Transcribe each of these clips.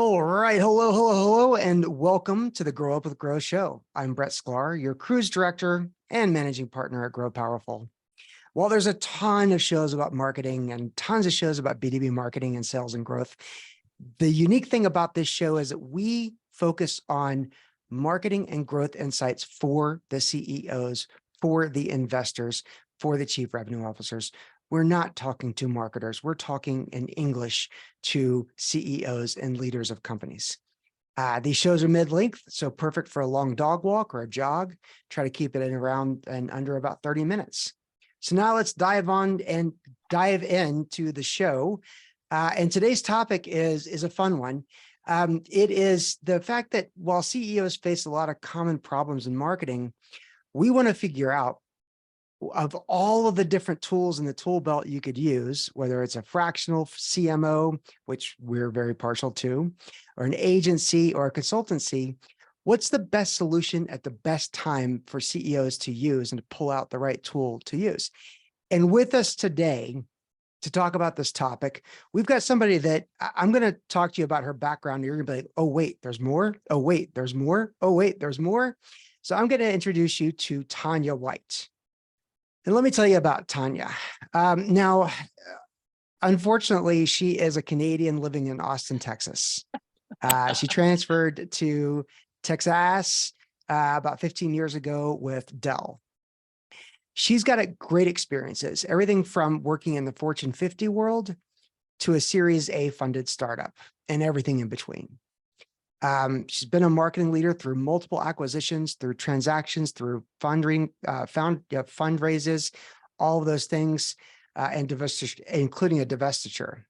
All right. Hello, and welcome to the Grow Up with Grow show. I'm Brett Schklar, your cruise director and managing partner at Grow Powerful. While there's a ton of shows about marketing and tons of shows about B2B marketing and sales and growth, the unique thing about this show is that we focus on marketing and growth insights for the CEOs, for the investors, for the chief revenue officers. We're not talking to marketers. We're talking in English to CEOs and leaders of companies. These shows are mid-length, so perfect for a long dog walk or a jog. Try to keep it in around and under about 30 minutes. So now let's dive into the show. And today's topic is a fun one. It is the fact that while CEOs face a lot of common problems in marketing, we want to figure out of all of the different tools in the tool belt you could use, whether it's a fractional CMO, which we're very partial to, or an agency or a consultancy, what's the best solution at the best time for CEOs to use and to pull out the right tool to use? And with us today to talk about this topic, we've got somebody that I'm going to talk to you about her background. You're going to be like, oh, wait, there's more. Oh, wait, there's more. Oh, wait, there's more. So I'm going to introduce you to Tanya White. And let me tell you about Tanya. Now, unfortunately, she is a Canadian living in Austin, Texas. She transferred to Texas about 15 years ago with Dell. She's got great experiences, everything from working in the Fortune 50 world to a Series A funded startup and everything in between. She's been a marketing leader through multiple acquisitions, through transactions, through fundraisers, all of those things, and divestiture, including a divestiture.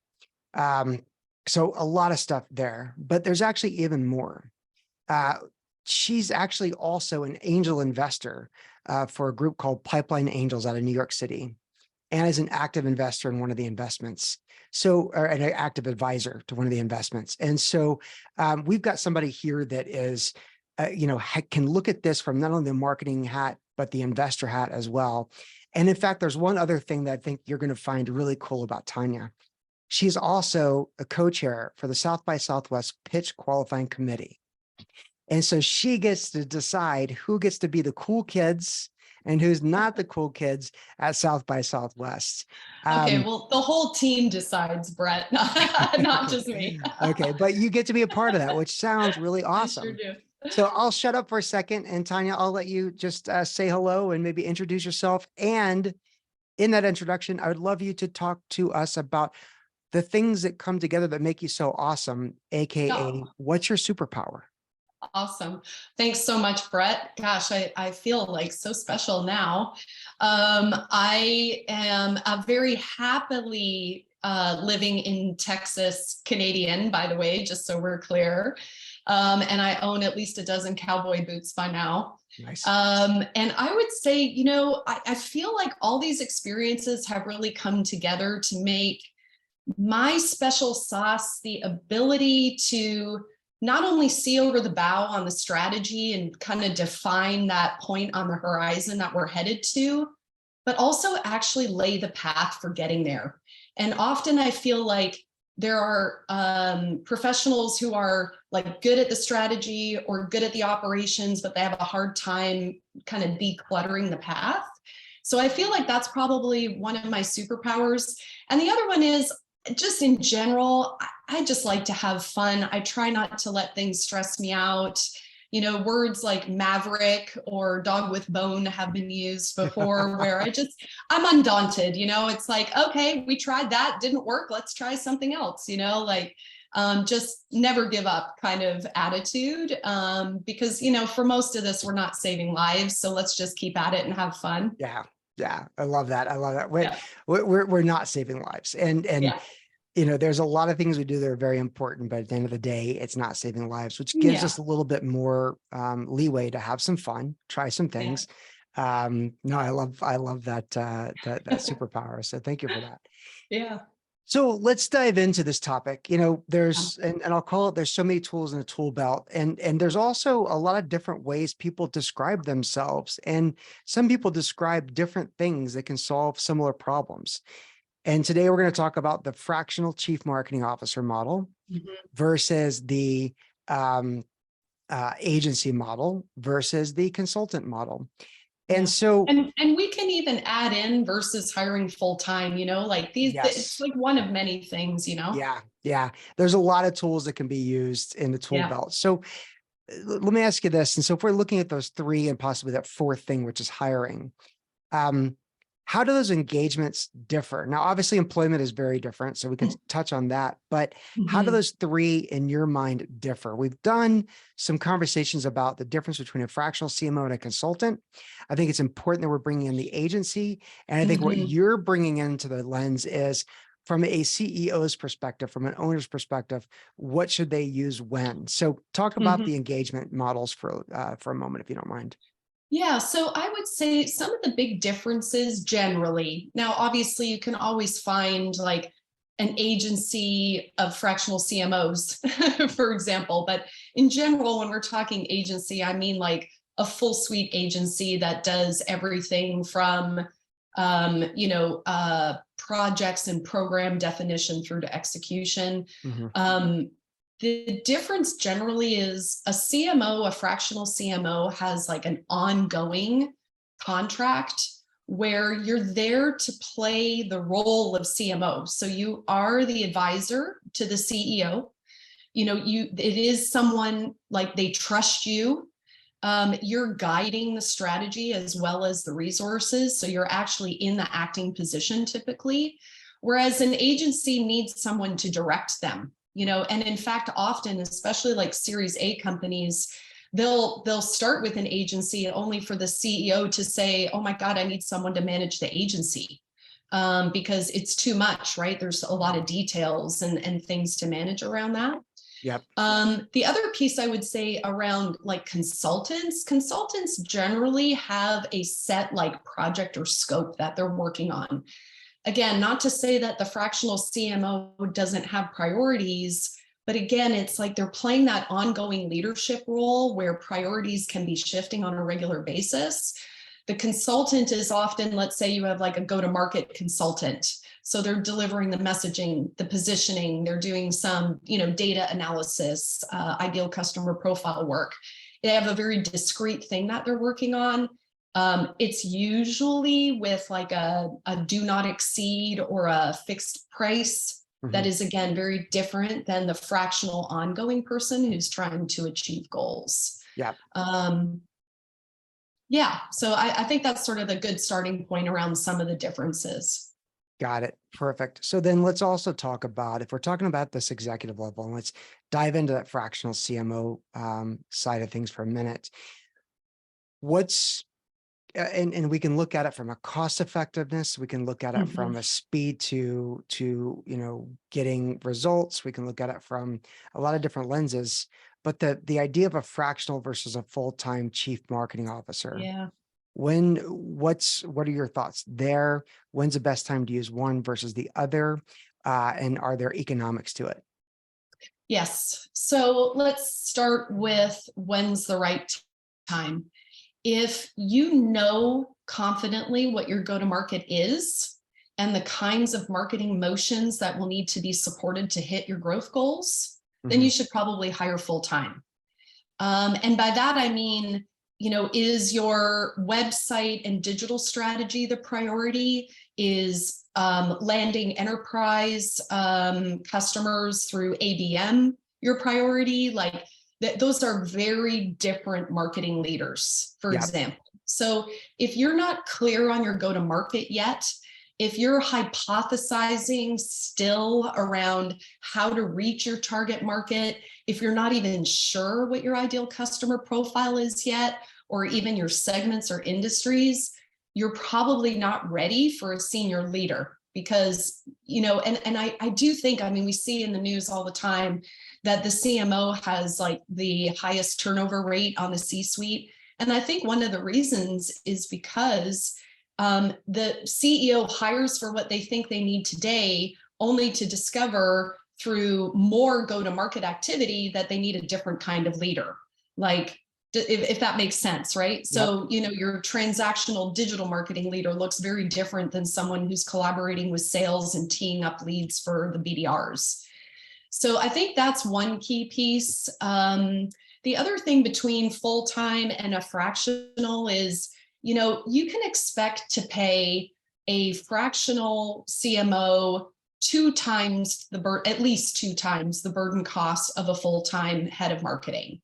So a lot of stuff there, but there's actually even more. She's actually also an angel investor for a group called Pipeline Angels out of New York City, and is an active investor in one of the investments. So, or an active advisor to one of the investments. And so we've got somebody here that is, can look at this from not only the marketing hat, but the investor hat as well. And in fact, there's one other thing that I think you're going to find really cool about Tanya. She's also a co-chair for the South by Southwest Pitch Qualifying Committee. And so she gets to decide who gets to be the cool kids and who's not the cool kids at South by Southwest. Okay, well, the whole team decides, Brett, not just me. Okay, but you get to be a part of that, which sounds really awesome. I sure do. So I'll shut up for a second, and Tanya, I'll let you just say hello and maybe introduce yourself. And in that introduction, I would love you to talk to us about the things that come together that make you so awesome, AKA, what's your superpower? Awesome. Thanks so much, Brett. Gosh, I feel like so special now. I am a very happily living in Texas Canadian, by the way, just so we're clear. And I own at least a dozen cowboy boots by now. Nice. And I would say, I feel like all these experiences have really come together to make my special sauce the ability to not only see over the bow on the strategy and kind of define that point on the horizon that we're headed to, but also actually lay the path for getting there. And often I feel like there are professionals who are like good at the strategy or good at the operations, but they have a hard time kind of decluttering the path. So I feel like that's probably one of my superpowers. And the other one is just in general, I just like to have fun. I try not to let things stress me out. Words like maverick or dog with bone have been used before where I'm undaunted, it's like, okay, we tried that, didn't work. Let's try something else, just never give up kind of attitude. Because, for most of this, we're not saving lives. So let's just keep at it and have fun. Yeah. Yeah. I love that. We're not saving lives. And there's a lot of things we do that are very important, but at the end of the day, it's not saving lives, which gives us a little bit more leeway to have some fun, try some things. No, I love that superpower. So thank you for that. Yeah. So let's dive into this topic. There's, and I'll call it, there's so many tools in the tool belt, and there's also a lot of different ways people describe themselves. And some people describe different things that can solve similar problems. And today we're going to talk about the fractional chief marketing officer model versus the agency model versus the consultant model. And so, and we can even add in versus hiring full-time, like these, it's like one of many things, Yeah. There's a lot of tools that can be used in the tool belt. So let me ask you this. And so if we're looking at those three and possibly that fourth thing, which is hiring, how do those engagements differ? Now, obviously employment is very different, so we can touch on that, but how do those three in your mind differ? We've done some conversations about the difference between a fractional CMO and a consultant. I think it's important that we're bringing in the agency. And I think what you're bringing into the lens is from a CEO's perspective, from an owner's perspective, what should they use when? So talk about the engagement models for a moment, if you don't mind. Yeah, so I would say some of the big differences generally. Now, obviously, you can always find like an agency of fractional CMOs, for example. But in general, when we're talking agency, I mean like a full suite agency that does everything from, projects and program definition through to execution. The difference generally is a CMO, a fractional CMO, has like an ongoing contract where you're there to play the role of CMO. So you are the advisor to the CEO. It is someone like they trust you. You're guiding the strategy as well as the resources. So you're actually in the acting position typically, whereas an agency needs someone to direct them. And in fact, often, especially like Series A companies, they'll start with an agency only for the CEO to say, oh my God, I need someone to manage the agency because it's too much, right? There's a lot of details and things to manage around that. Yep. The other piece I would say around like consultants generally have a set like project or scope that they're working on. Again, not to say that the fractional CMO doesn't have priorities, but again, it's like they're playing that ongoing leadership role where priorities can be shifting on a regular basis. The consultant is often, let's say you have like a go-to-market consultant. So they're delivering the messaging, the positioning, they're doing some, data analysis, ideal customer profile work. They have a very discrete thing that they're working on. It's usually with like a do not exceed or a fixed price that is, again, very different than the fractional ongoing person who's trying to achieve goals. Yeah. So I think that's sort of a good starting point around some of the differences. Got it. Perfect. So then let's also talk about, if we're talking about this executive level, and let's dive into that fractional CMO side of things for a minute. And we can look at it from a cost effectiveness. We can look at it from a speed to getting results. We can look at it from a lot of different lenses. But the idea of a fractional versus a full-time chief marketing officer. Yeah. What are your thoughts there? When's the best time to use one versus the other? And are there economics to it? Yes. So let's start with when's the right time. If you know confidently what your go-to-market is and the kinds of marketing motions that will need to be supported to hit your growth goals, then you should probably hire full-time. And by that, I mean, is your website and digital strategy the priority? Is landing enterprise customers through ABM your priority? Like, those are very different marketing leaders, for example. So if you're not clear on your go-to-market yet, if you're hypothesizing still around how to reach your target market, if you're not even sure what your ideal customer profile is yet, or even your segments or industries, you're probably not ready for a senior leader because, I do think, we see in the news all the time that the CMO has like the highest turnover rate on the C-suite. And I think one of the reasons is because the CEO hires for what they think they need today, only to discover through more go-to-market activity that they need a different kind of leader. Like if that makes sense, right? So, your transactional digital marketing leader looks very different than someone who's collaborating with sales and teeing up leads for the BDRs. So I think that's one key piece. The other thing between full-time and a fractional is, you can expect to pay a fractional CMO at least two times the burden cost of a full-time head of marketing.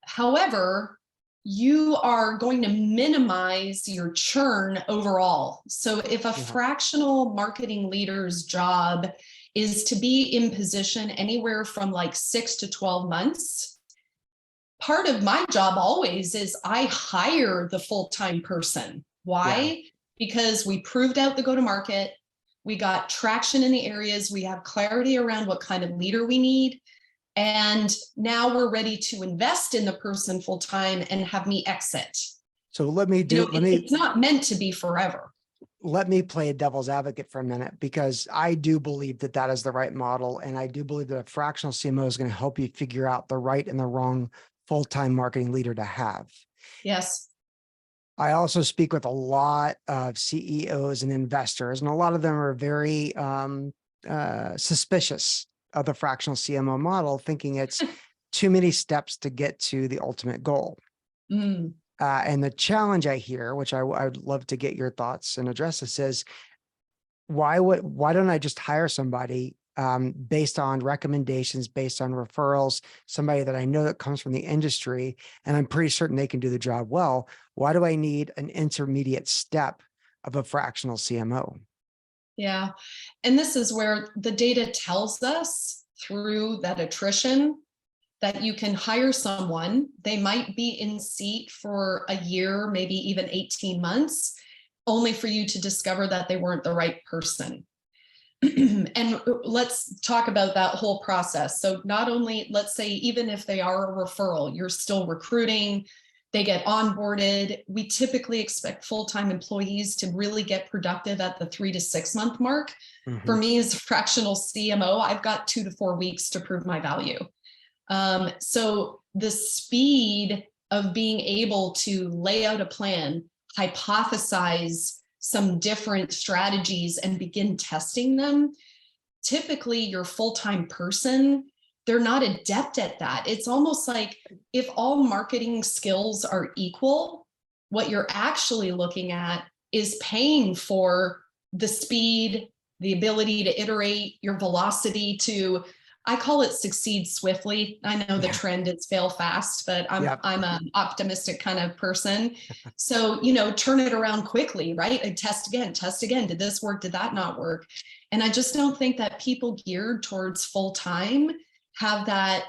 However, you are going to minimize your churn overall. So if a fractional marketing leader's job is to be in position anywhere from like 6 to 12 months, part of my job always is I hire the full-time person. Why? Because we proved out the go-to-market. We got traction in the areas. We have clarity around what kind of leader we need. And now we're ready to invest in the person full time and have me exit. So it's not meant to be forever. Let me play devil's advocate for a minute, because I do believe that that is the right model. And I do believe that a fractional CMO is going to help you figure out the right and the wrong full-time marketing leader to have. Yes. I also speak with a lot of CEOs and investors, and a lot of them are very suspicious of the fractional CMO model, thinking it's too many steps to get to the ultimate goal. And the challenge I hear, which I'd love to get your thoughts and address this, is why don't I just hire somebody based on recommendations, based on referrals, somebody that I know that comes from the industry, and I'm pretty certain they can do the job well. Why do I need an intermediate step of a fractional CMO? Yeah. And this is where the data tells us through that attrition that you can hire someone. They might be in seat for a year, maybe even 18 months, only for you to discover that they weren't the right person. And let's talk about that whole process. So not only, let's say, even if they are a referral, you're still recruiting, they get onboarded. We typically expect full-time employees to really get productive at the 3 to 6 month mark. For me as a fractional CMO, I've got 2 to 4 weeks to prove my value. So the speed of being able to lay out a plan, hypothesize some different strategies and begin testing them, typically your full-time person, they're not adept at that. It's almost like if all marketing skills are equal, what you're actually looking at is paying for the speed, the ability to iterate, your velocity to, I call it succeed swiftly. I know the trend is fail fast, but I'm an optimistic kind of person. So, turn it around quickly, right? And test again. Did this work? Did that not work? And I just don't think that people geared towards full-time have that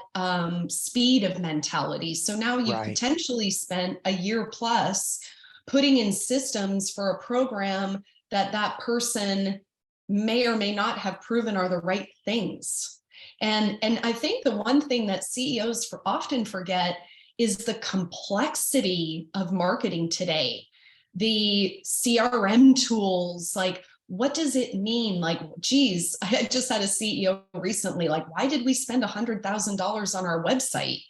speed of mentality. So now you've potentially spent a year plus putting in systems for a program that person may or may not have proven are the right things. And I think the one thing that CEOs often forget is the complexity of marketing today. The CRM tools, like, what does it mean? Like, geez, I just had a CEO recently, like, why did we spend $100,000 on our website?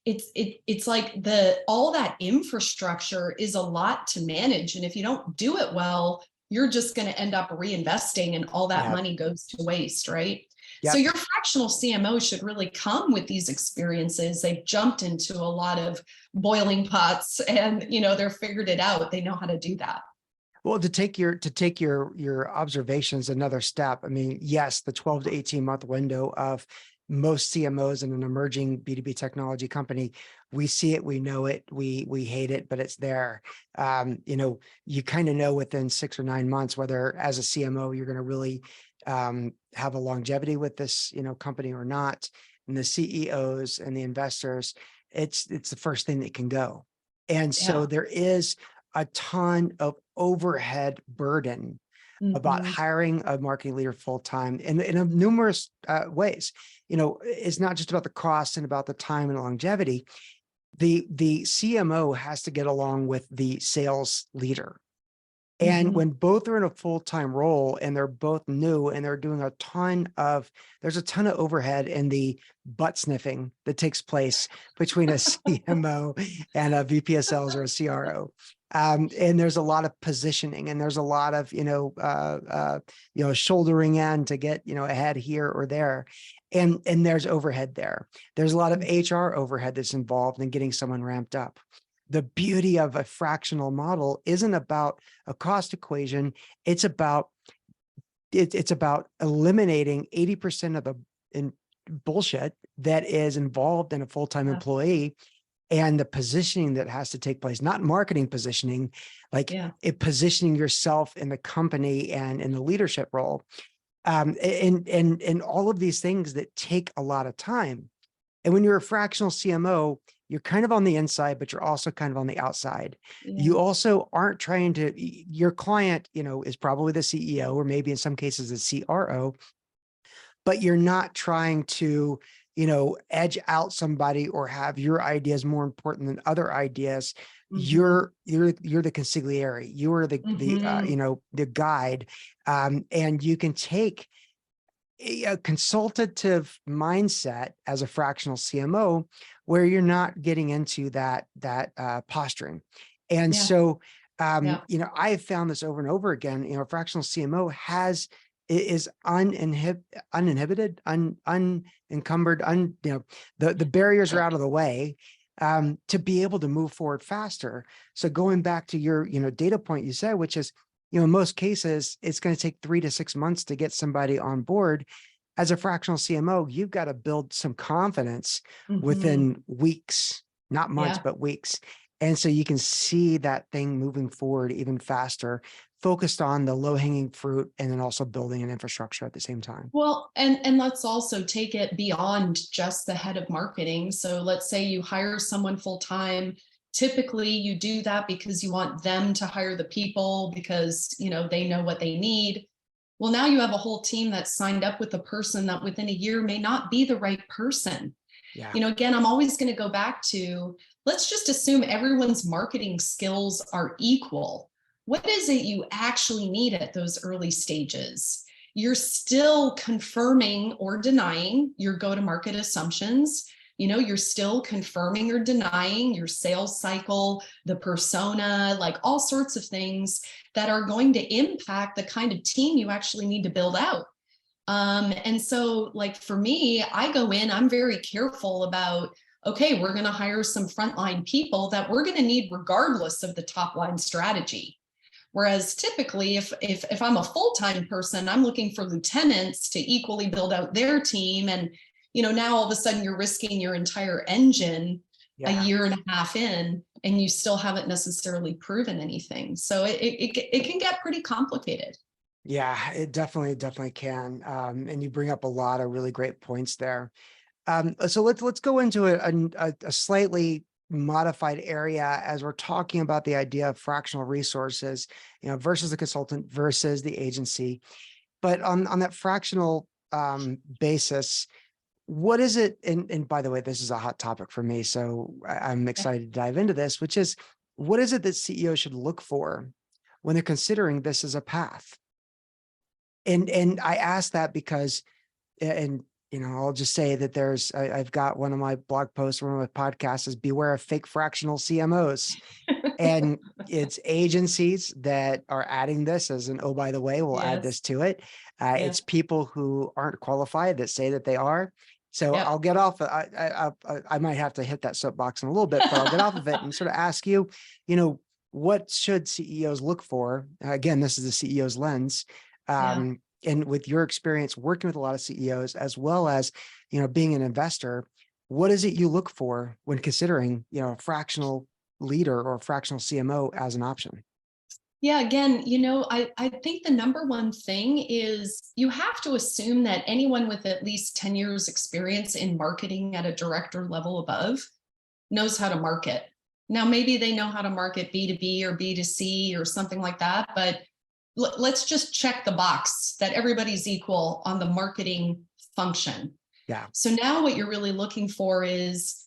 It's like all that infrastructure is a lot to manage. And if you don't do it well, you're just going to end up reinvesting and all that money goes to waste, right? So your fractional CMO should really come with these experiences. They've jumped into a lot of boiling pots and, they're figured it out. They know how to do that. Well, to take your observations another step, I mean, yes, the 12 to 18 month window of most CMOs in an emerging B2B technology company, we see it, we know it, we hate it, but it's there. You kind of know within 6 or 9 months whether as a CMO you're going to really have a longevity with this company or not. And the CEOs and the investors, it's the first thing that can go. And so there is a ton of overhead burden about hiring a marketing leader full-time in numerous ways. It's not just about the cost and about the time and longevity. The CMO has to get along with the sales leader. And Mhm. when both are in a full-time role and they're both new and they're doing there's a ton of overhead in the butt sniffing that takes place between a CMO and a VP of sales or a CRO. And there's a lot of positioning and there's a lot of, shouldering in to get, ahead here or there. And there's overhead there. There's a lot of HR overhead that's involved in getting someone ramped up. The beauty of a fractional model isn't about a cost equation. It's about eliminating 80% of the bullshit that is involved in a full-time Yeah. employee and the positioning that has to take place, not marketing positioning, like Yeah. positioning yourself in the company and in the leadership role. And all of these things that take a lot of time. And when you're a fractional CMO, you're kind of on the inside, but you're also kind of on the outside. Yeah. You also aren't trying to, your client, is probably the CEO or maybe in some cases the CRO, but you're not trying to, edge out somebody or have your ideas more important than other ideas. Mhm. You're the consigliere. You're Mhm. the guide. And you can take a consultative mindset as a fractional CMO where you're not getting into that posturing. And Yeah. so, Yeah. I have found this over and over again, fractional CMO is uninhibited, unencumbered, the barriers are out of the way to be able to move forward faster. So going back to your, data point you said, which is, in most cases, it's going to take 3 to 6 months to get somebody on board. As a fractional CMO, you've got to build some confidence Mhm. within weeks, not months, Yeah. but weeks. And so you can see that thing moving forward even faster, focused on the low-hanging fruit, and then also building an infrastructure at the same time. Well, and let's also take it beyond just the head of marketing. So let's say you hire someone full time. Typically, you do that because you want them to hire the people because they know what they need. Well, now you have a whole team that's signed up with a person that within a year may not be the right person. Yeah. Again, I'm always going to go back to, let's just assume everyone's marketing skills are equal. What is it you actually need at those early stages? You're still confirming or denying your go-to-market assumptions. You're still confirming or denying your sales cycle, the persona, like all sorts of things that are going to impact the kind of team you actually need to build out. And so, like for me, I go in, I'm very careful about, okay, we're going to hire some frontline people that we're going to need regardless of the top line strategy. Whereas typically, if I'm a full-time person, I'm looking for lieutenants to equally build out their team. And now all of a sudden you're risking your entire engine a Yeah. year and a half in, and you still haven't necessarily proven anything. So it can get pretty complicated. Yeah, it definitely can. And you bring up a lot of really great points there. So let's go into a slightly modified area as we're talking about the idea of fractional resources, versus the consultant versus the agency. But on that fractional basis, what is it? And by the way, this is a hot topic for me, so I'm excited to dive into this, which is what is it that CEOs should look for when they're considering this as a path? And I ask that because, and I'll just say that I've got one of my blog posts, one of my podcasts is beware of fake fractional CMOs. And it's agencies that are adding this as an, oh, by the way, we'll add Yes. this to it. Yeah. It's people who aren't qualified that say that they are. So Yep. I'll get off. I might have to hit that soapbox in a little bit, but I'll get off of it and sort of ask you, what should CEOs look for? Again, this is the CEO's lens. Yeah. And with your experience working with a lot of CEOs, as well as, being an investor, what is it you look for when considering, a fractional leader or fractional CMO as an option? Yeah, again, I think the number one thing is you have to assume that anyone with at least 10 years experience in marketing at a director level above knows how to market. Now, maybe they know how to market B2B or B2C or something like that, but let's just check the box that everybody's equal on the marketing function. Yeah. So now what you're really looking for is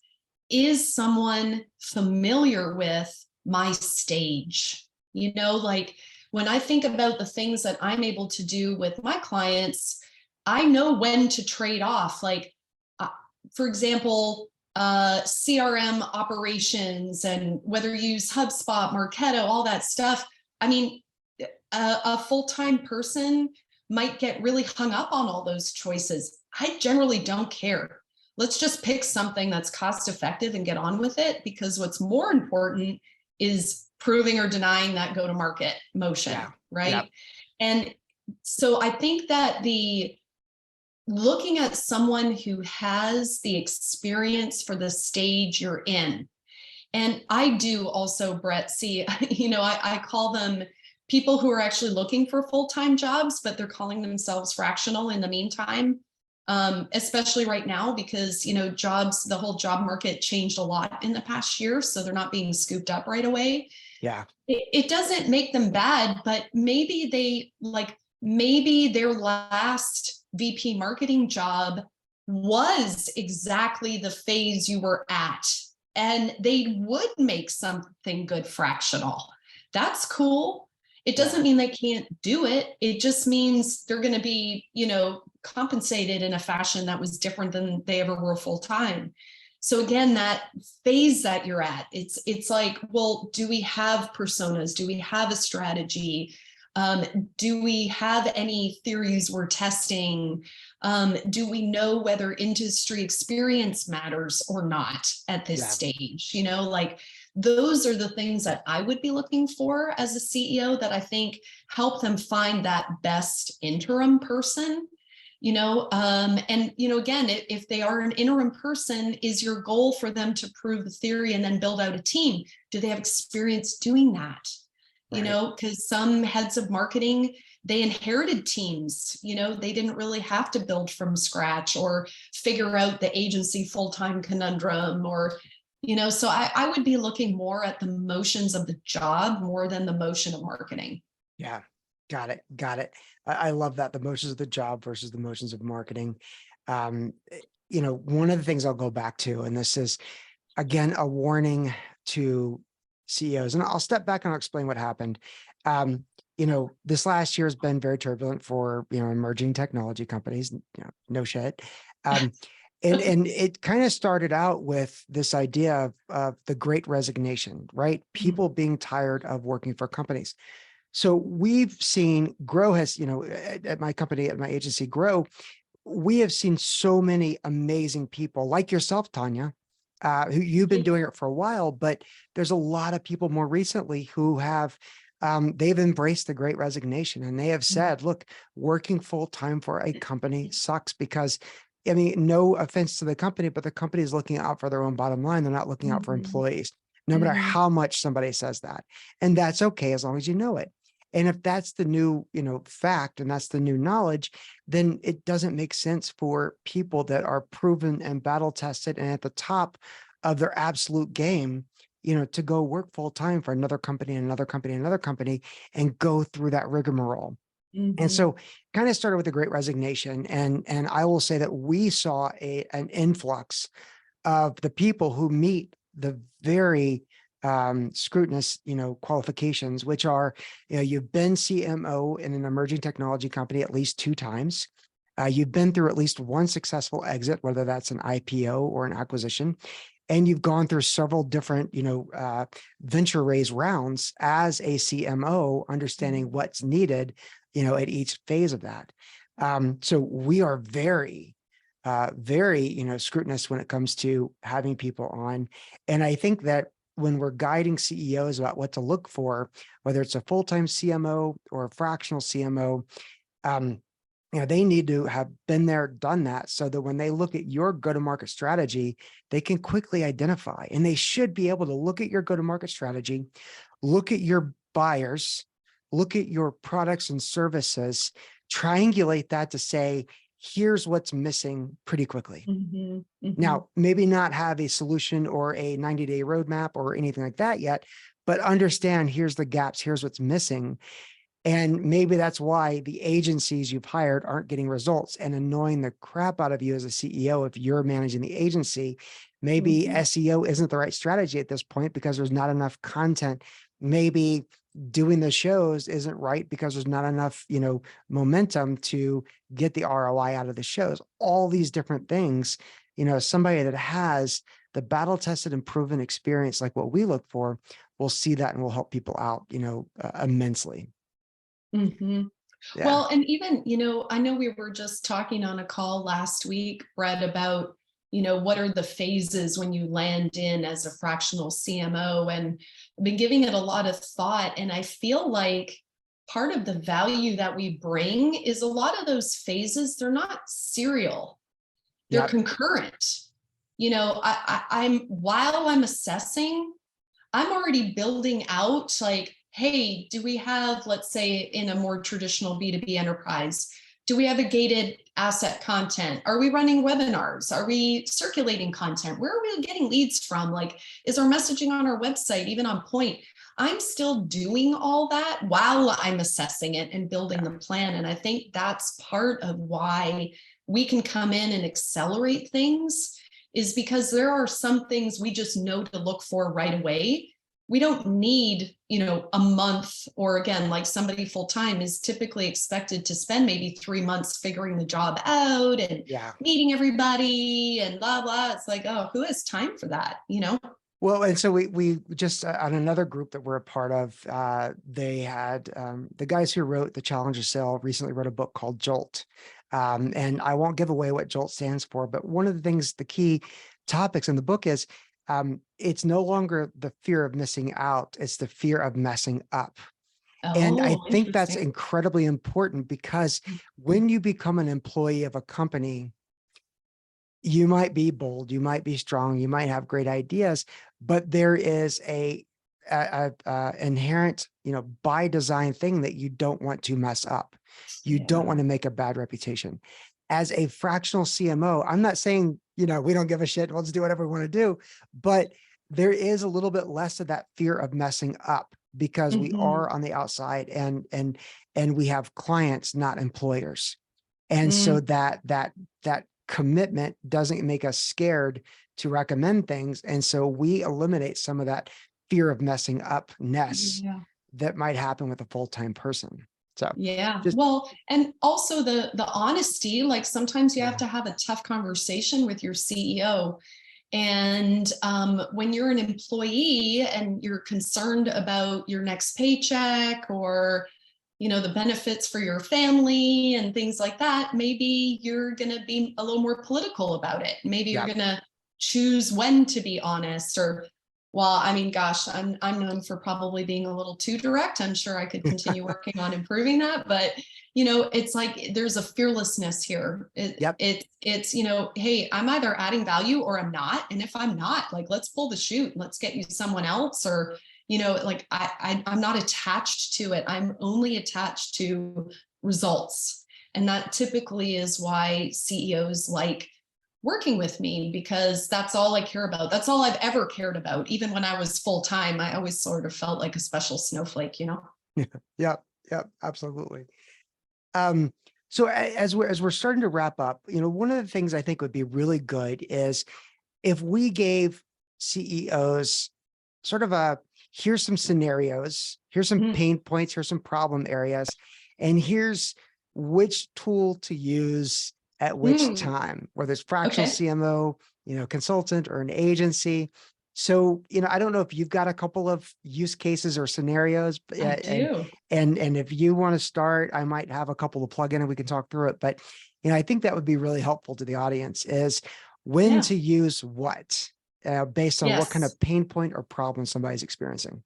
someone familiar with my stage? Like when I think about the things that I'm able to do with my clients, I know when to trade off. Like, for example, CRM operations, and whether you use HubSpot, Marketo, all that stuff. I mean, a full-time person might get really hung up on all those choices. I generally don't care. Let's just pick something that's cost effective and get on with it, because what's more important is proving or denying that go-to-market motion, right? Yeah. And so I think that looking at someone who has the experience for the stage you're in, and I do also, Brett, see, I call them people who are actually looking for full-time jobs, but they're calling themselves fractional in the meantime, especially right now, because, the whole job market changed a lot in the past year. So they're not being scooped up right away. Yeah. It doesn't make them bad, but maybe maybe their last VP marketing job was exactly the phase you were at, and they would make something good fractional. That's cool. It doesn't mean they can't do it. It just means they're going to be, compensated in a fashion that was different than they ever were full time. So again, that phase that you're at, it's like, well, do we have personas? Do we have a strategy? Do we have any theories we're testing? Do we know whether industry experience matters or not at this stage? Those are the things that I would be looking for as a CEO, that I think help them find that best interim person. Again, if they are an interim person, is your goal for them to prove the theory and then build out a team? Do they have experience doing that? Right. Because some heads of marketing, they inherited teams, they didn't really have to build from scratch or figure out the agency full-time conundrum, or, so I would be looking more at the motions of the job more than the motion of marketing. Yeah. Got it. Got it. I love that. The motions of the job versus the motions of marketing. One of the things I'll go back to, and this is, again, a warning to CEOs, and I'll step back and I'll explain what happened. This last year has been very turbulent for, emerging technology companies, no shit. And it kind of started out with this idea of the Great Resignation, right? People being tired of working for companies. So we've seen Grow has, at my company, at my agency Grow, we have seen so many amazing people like yourself, Tanya, who you've been doing it for a while, but there's a lot of people more recently who have, they've embraced the Great Resignation, and they have said, look, working full time for a company sucks, because no offense to the company, but the company is looking out for their own bottom line. They're not looking out for employees, no matter how much somebody says that. And that's okay, as long as you know it. And if that's the new, fact, and that's the new knowledge, then it doesn't make sense for people that are proven and battle tested and at the top of their absolute game, to go work full time for another company and another company and another company and go through that rigmarole. And so kind of started with the Great Resignation. And I will say that we saw an influx of the people who meet the very scrutinous, qualifications, which are, you've been CMO in an emerging technology company at least 2 times. You've been through at least one successful exit, whether that's an IPO or an acquisition. And you've gone through several different, venture raise rounds as a CMO, understanding what's needed, at each phase of that. So we are very, scrutinous when it comes to having people on. And I think that when we're guiding CEOs about what to look for, whether it's a full-time CMO or a fractional CMO, they need to have been there, done that, so that when they look at your go-to-market strategy, they can quickly identify, and they should be able to look at your go-to-market strategy, look at your buyers, look at your products and services, triangulate that to say, here's what's missing pretty quickly. Now, maybe not have a solution or a 90-day roadmap or anything like that yet, but understand here's the gaps, here's what's missing. And maybe that's why the agencies you've hired aren't getting results and annoying the crap out of you as a CEO if you're managing the agency. Maybe SEO isn't the right strategy at this point because there's not enough content, maybe doing the shows isn't right because there's not enough, momentum to get the ROI out of the shows. All these different things, somebody that has the battle tested and proven experience, like what we look for, will see that and will help people out, immensely. Mhm. Yeah. Well, and even, I know we were just talking on a call last week, Brett, about, what are the phases when you land in as a fractional CMO? And I've been giving it a lot of thought. And I feel like part of the value that we bring is a lot of those phases, they're not serial, they're Yep. concurrent. I'm while I'm assessing, I'm already building out like, hey, do we have, let's say in a more traditional B2B enterprise, do we have a gated asset content? Are we running webinars? Are we circulating content? Where are we getting leads from? Like, is our messaging on our website even on point? I'm still doing all that while I'm assessing it and building the plan. And I think that's part of why we can come in and accelerate things, is because there are some things we just know to look for right away. We don't need, a month, or again, like somebody full-time is typically expected to spend maybe 3 months figuring the job out and Yeah. meeting everybody and blah, blah. It's like, oh, who has time for that? Well, and so we just on another group that we're a part of, they had the guys who wrote The Challenger Sale recently wrote a book called Jolt. And I won't give away what Jolt stands for, but one of the things, the key topics in the book is it's no longer the fear of missing out, it's the fear of messing up. And I Oh, think that's interesting. incredibly important because when you become an employee of a company, you might be bold, you might be strong, you might have great ideas, but there is a inherent, by design thing that you don't want to mess up. You don't want Yeah. to make a bad reputation. As a fractional CMO, I'm not saying, we don't give a shit, we'll just do whatever we want to do, but there is a little bit less of that fear of messing up because we Mhm. are on the outside and we have clients, not employers. And so Mm. that commitment doesn't make us scared to recommend things. And so we eliminate some of that fear of messing up-ness Yeah. that might happen with a full-time person. So Yeah. just, Well, and also the honesty, like sometimes you have yeah, to have a tough conversation with your CEO. And when you're an employee and you're concerned about your next paycheck, or the benefits for your family and things like that, maybe you're going to be a little more political about it. Maybe you're yeah. going to choose when to be honest. Or, well, I mean, gosh, I'm known for probably being a little too direct. I'm sure I could continue working on improving that, but it's like there's a fearlessness here. Yep. It's hey, I'm either adding value or I'm not, and if I'm not, like, let's pull the chute, let's get you someone else. Or like I'm not attached to it. I'm only attached to results. And that typically is why CEOs like working with me, because that's all I care about. That's all I've ever cared about. Even when I was full time, I always sort of felt like a special snowflake, Yep. Yep. Absolutely. So as we're starting to wrap up, one of the things I think would be really good is if we gave CEOs sort of here's some scenarios, here's some Mm, pain points, here's some problem areas, and here's which tool to use at which mm, time, whether it's fractional okay. CMO, consultant or an agency. So, I don't know if you've got a couple of use cases or scenarios, but I yeah, and do. and if you want to start, I might have a couple to plug in and we can talk through it. But, I think that would be really helpful to the audience is when Yeah. to use what based on what kind Yes. of pain point or problem somebody's experiencing.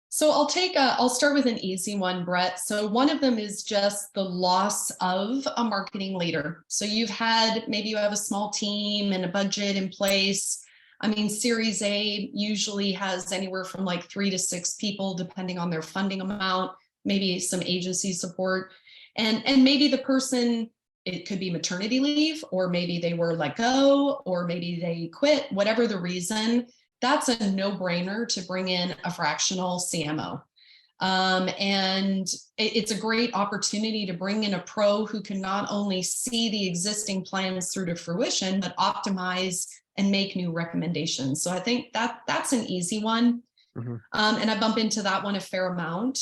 So I'll start with an easy one, Brett. So one of them is just the loss of a marketing leader. So maybe you have a small team and a budget in place. I mean, Series A usually has anywhere from like 3 to 6 people, depending on their funding amount, maybe some agency support. And maybe the person, it could be maternity leave, or maybe they were let go, or maybe they quit, whatever the reason. That's a no-brainer to bring in a fractional CMO. And it's a great opportunity to bring in a pro who can not only see the existing plans through to fruition, but optimize and make new recommendations. So I think that's an easy one. Mhm. And I bump into that one a fair amount.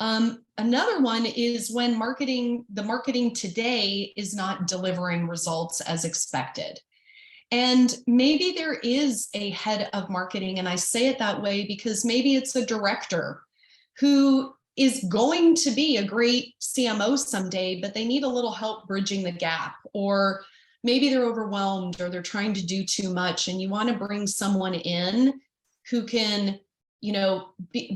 Another one is when the marketing today is not delivering results as expected. And maybe there is a head of marketing, and I say it that way because maybe it's a director who is going to be a great CMO someday, but they need a little help bridging the gap, or maybe they're overwhelmed or they're trying to do too much, and you want to bring someone in who can,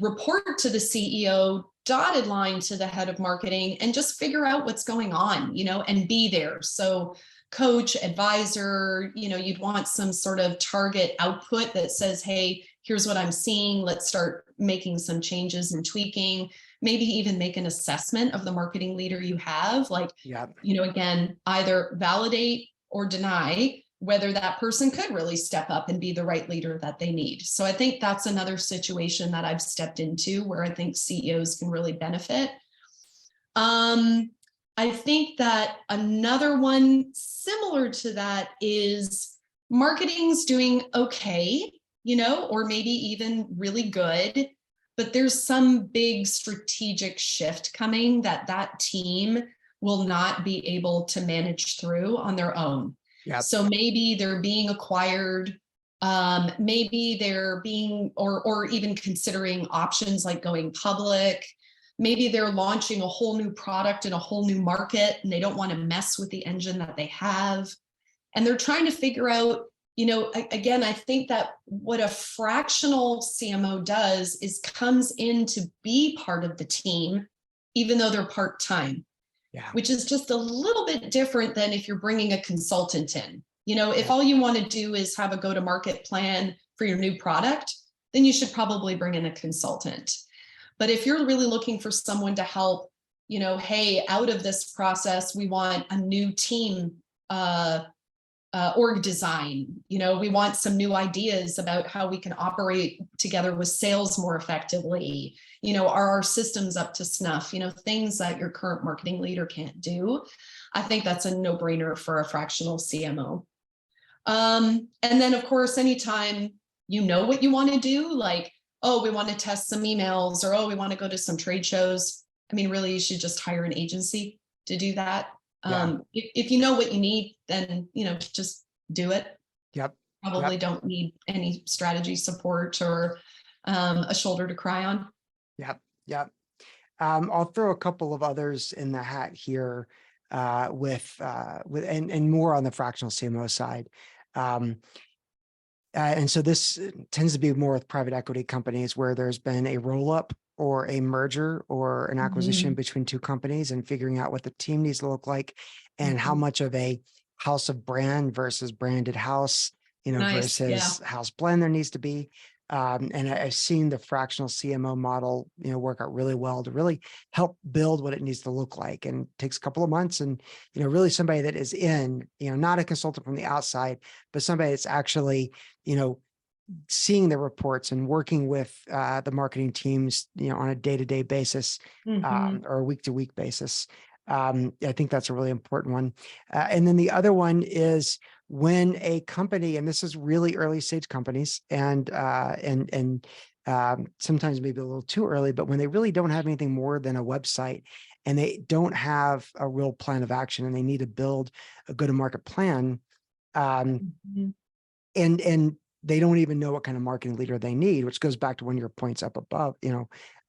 report to the CEO, dotted line to the head of marketing, and just figure out what's going on, and be there. So coach, advisor, you'd want some sort of target output that says, hey, here's what I'm seeing. Let's start making some changes and tweaking, maybe even make an assessment of the marketing leader you have. Like, Yeah. Again, either validate or deny whether that person could really step up and be the right leader that they need. So I think that's another situation that I've stepped into where I think CEOs can really benefit. I think that another one similar to that is marketing's doing okay, or maybe even really good, but there's some big strategic shift coming that team will not be able to manage through on their own. Yeah. So maybe they're being acquired, maybe they're being, or even considering options like going public. Maybe they're launching a whole new product in a whole new market and they don't want to mess with the engine that they have. And they're trying to figure out, again, I think that what a fractional CMO does is comes in to be part of the team, even though they're part-time, which is just a little bit different than if you're bringing a consultant in. If all you want to do is have a go-to-market plan for your new product, then you should probably bring in a consultant. But if you're really looking for someone to help, hey, out of this process, we want a new team org design. We want some new ideas about how we can operate together with sales more effectively. Are our systems up to snuff? Things that your current marketing leader can't do. I think that's a no-brainer for a fractional CMO. And then, of course, anytime you know what you want to do, like, oh, we want to test some emails, or, oh, we want to go to some trade shows. I mean, really, you should just hire an agency to do that. If you know what you need, then, just do it. Probably don't need any strategy support or a shoulder to cry on. I'll throw a couple of others in the hat here with and more on the fractional CMO side. And so this tends to be more with private equity companies where there's been a roll-up or a merger or an acquisition between two companies, and figuring out what the team needs to look like and how much of a house of brand versus branded house, versus house blend there needs to be. And I've seen the fractional CMO model, work out really well to really help build what it needs to look like. And it takes a couple of months, and, really somebody that is in, not a consultant from the outside, but somebody that's actually, seeing the reports and working with the marketing teams, on a day-to-day basis or a week-to-week basis. I think that's a really important one. And then the other one is when a company, and this is really early stage companies, and sometimes maybe a little too early, but when they really don't have anything more than a website and they don't have a real plan of action, and they need to build a go-to-market plan, and they don't even know what kind of marketing leader they need, which goes back to one of your points up above,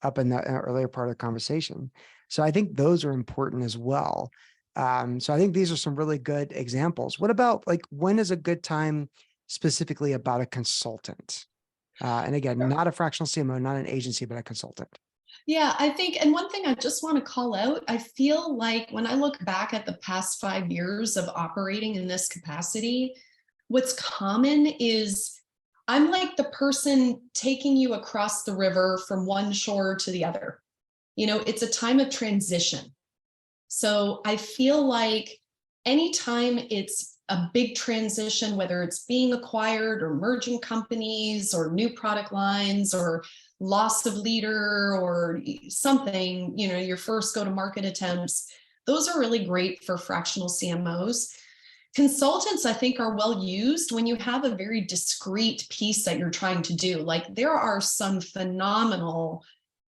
up in the earlier part of the conversation. So I think those are important as well. So I think these are some really good examples. What about, like, when is a good time specifically about a consultant? And again, not a fractional CMO, not an agency, but a consultant. Yeah, I think, and one thing I just want to call out, I feel like when I look back at the past 5 years of operating in this capacity, what's common is I'm like the person taking you across the river from one shore to the other. It's a time of transition. So I feel like anytime it's a big transition, whether it's being acquired or merging companies or new product lines or loss of leader or something, your first go-to-market attempts, those are really great for fractional CMOs consultants, I think, are well used when you have a very discrete piece that you're trying to do. Like there are some phenomenal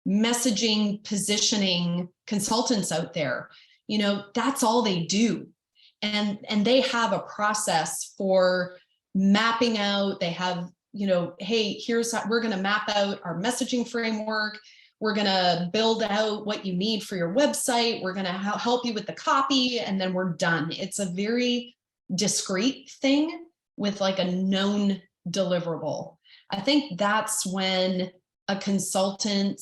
messaging, positioning consultants out there. You know, that's all they do. And they have a process for mapping out. They have, you know, hey, here's how we're going to map out our messaging framework. We're going to build out what you need for your website. We're going to help you with the copy, and then we're done. It's a very discrete thing with like a known deliverable. I think that's when a consultant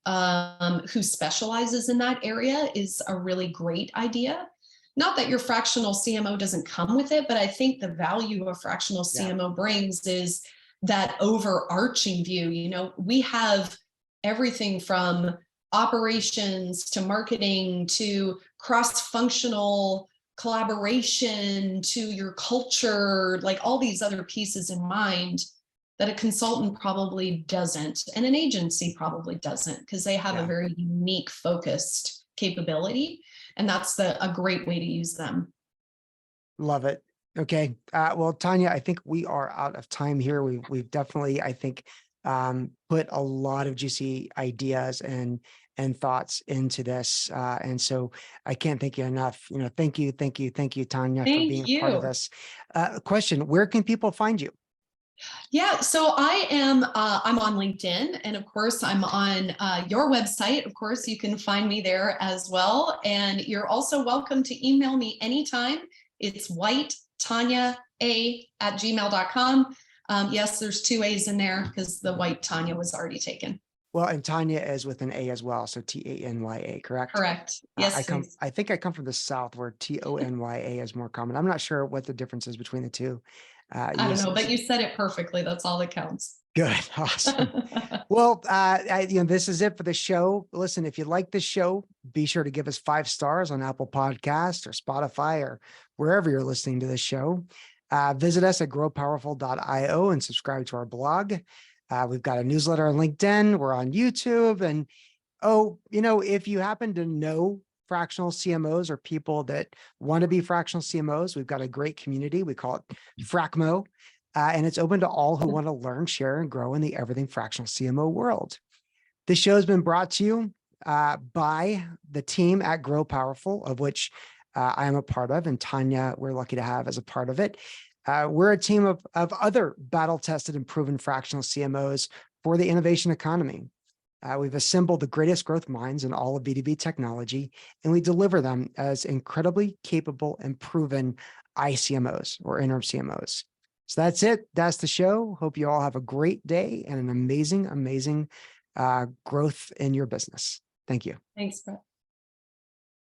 who specializes in that area is a really great idea. Not that your fractional CMO doesn't come with it, but I think the value a fractional CMO brings is that overarching view. You know, we have everything from operations to marketing to cross-functional collaboration to your culture, like all these other pieces in mind that a consultant probably doesn't, and an agency probably doesn't, because they have a very unique focused capability. And that's a great way to use them. Love it. Okay. Well, Tanya, I think we are out of time here. We've definitely, I think, put a lot of juicy ideas and thoughts into this. And so I can't thank you enough. You know, thank you, Tanya, for being a part of this. Question, where can people find you? Yeah, so I'm on LinkedIn, and of course I'm on your website. Of course, you can find me there as well. And you're also welcome to email me anytime. It's whitetanya@gmail.com. Yes, there's 2 A's in there because the White Tanya was already taken. Well, and Tanya is with an A as well. So Tanya, correct? Correct. Yes, I think I come from the South where Tanya is more common. I'm not sure what the difference is between the two. I don't know, but you said it perfectly. That's all that counts. Good. Awesome. Well, this is it for the show. Listen, if you like this show, be sure to give us 5 stars on Apple Podcasts or Spotify or wherever you're listening to this show. Visit us at growpowerful.io and subscribe to our blog. We've got a newsletter on LinkedIn. We're on YouTube. And if you happen to know fractional CMOs or people that want to be fractional CMOs, we've got a great community. We call it FracMO. And it's open to all who want to learn, share, and grow in the everything fractional CMO world. This show has been brought to you by the team at Grow Powerful, of which I am a part of, and Tanya, we're lucky to have as a part of it. We're a team of other battle-tested and proven fractional CMOs for the innovation economy. We've assembled the greatest growth minds in all of B2B technology, and we deliver them as incredibly capable and proven iCMOs or interim CMOs. So that's it. That's the show. Hope you all have a great day and an amazing, amazing growth in your business. Thank you. Thanks, Brett.